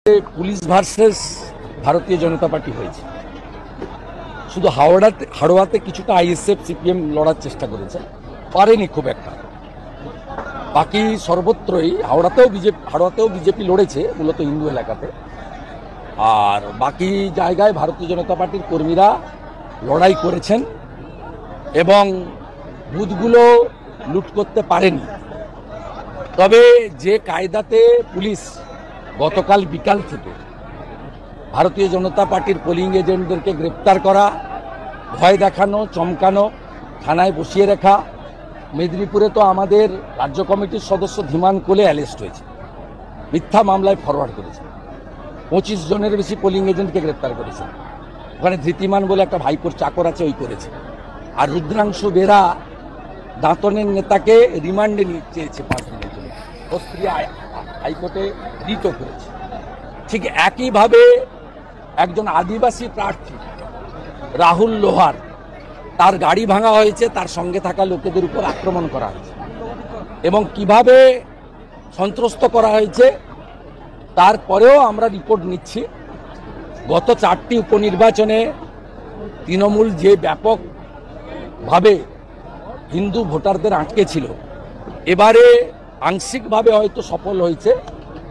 Police versus ভারতীয় জনতা party হয়েছে। শুধু হাওড়াতে কিছুটা আইএসএফ সিপিএম লড়ার চেষ্টা করেছে, পারেনি খুব একটা। বাকি সর্বত্রই হাওড়াতেও বিজেপি লড়েছে, মূলত হিন্দু এলাকাতে। আর বাকি জায়গায় ভারতীয় জনতা পার্টির কর্মীরা লড়াই করেছেন এবং বুথগুলো লুট করতে পারেনি। তবে যে কায়দাতে পুলিশ গতকাল বিকাল থেকে ভারতীয় জনতা পার্টির পোলিং এজেন্টদেরকে গ্রেপ্তার করা, ভয় দেখানো, চমকানো, থানায় বসিয়ে রাখা। মেদিনীপুরে তো আমাদের রাজ্য কমিটির সদস্য ধীমান কোলে অ্যারেস্ট হয়েছে, মিথ্যা মামলায় ফরওয়ার্ড করেছে। 25 জনের বেশি পোলিং এজেন্টকে গ্রেপ্তার করেছে। ওখানে ধৃতিমান বলে একটা ভাইপোর চাকর আছে, ওই করেছে। আর রুদ্রাংশু বেরা দাঁতনের নেতাকে রিমান্ডে নিয়ে চেয়েছে 5 দিনের জন্য, স্ত্রী হাইকোর্টে রিটও করেছে। ঠিক একইভাবে একজন আদিবাসী প্রার্থী রাহুল লোহার, তার গাড়ি ভাঙা হয়েছে, তার সঙ্গে থাকা লোকেদের উপর আক্রমণ করা হয়েছে এবং কিভাবে সন্ত্রস্ত করা হয়েছে তারপরেও আমরা রিপোর্ট নিচ্ছি। গত 4টি উপনির্বাচনে তৃণমূল যে ব্যাপকভাবে হিন্দু ভোটারদের আটকে ছিল, এবারে আংশিকভাবে হয়তো সফল হয়েছে,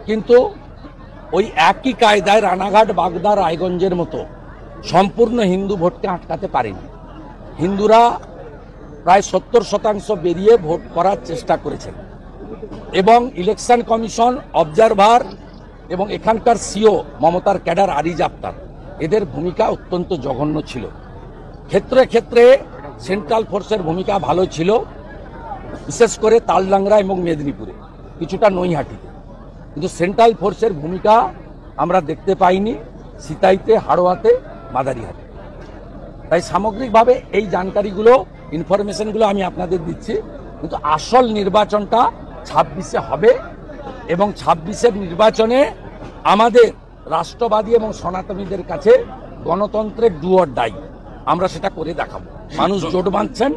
কিন্তু ওই একই কায়দায় রানাঘাট, বাগদা, রায়গঞ্জের মতো সম্পূর্ণ হিন্দু ভোটকে আটকাতে পারেনি। হিন্দুরা প্রায় 70% বেরিয়ে ভোট করার চেষ্টা করেছেন এবং ইলেকশন কমিশন, অবজারভার এবং এখানকার সিও মমতার ক্যাডার আরিজ আফতার, এদের ভূমিকা অত্যন্ত জঘন্য ছিল। ক্ষেত্রে ক্ষেত্রে সেন্ট্রাল ফোর্সের ভূমিকা ভালো ছিল, বিশেষ করে তালডাংরা এবং মেদিনীপুরে, কিছুটা নৈহাটিতে। কিন্তু সেন্ট্রাল ফোর্সের ভূমিকা আমরা দেখতে পাইনি সিতাইতে, হাড়োয়াতে, মাদারিহাটে। তাই সামগ্রিকভাবে এই জানকারিগুলো, ইনফরমেশনগুলো আমি আপনাদের দিচ্ছি। কিন্তু আসল নির্বাচনটা 26-এ হবে এবং 26-এর নির্বাচনে আমাদের রাষ্ট্রবাদী এবং সনাতনীদের কাছে গণতন্ত্রের ডু অর ডাই, আমরা সেটা করে দেখাবো। মানুষ জোট বাঁধছেন।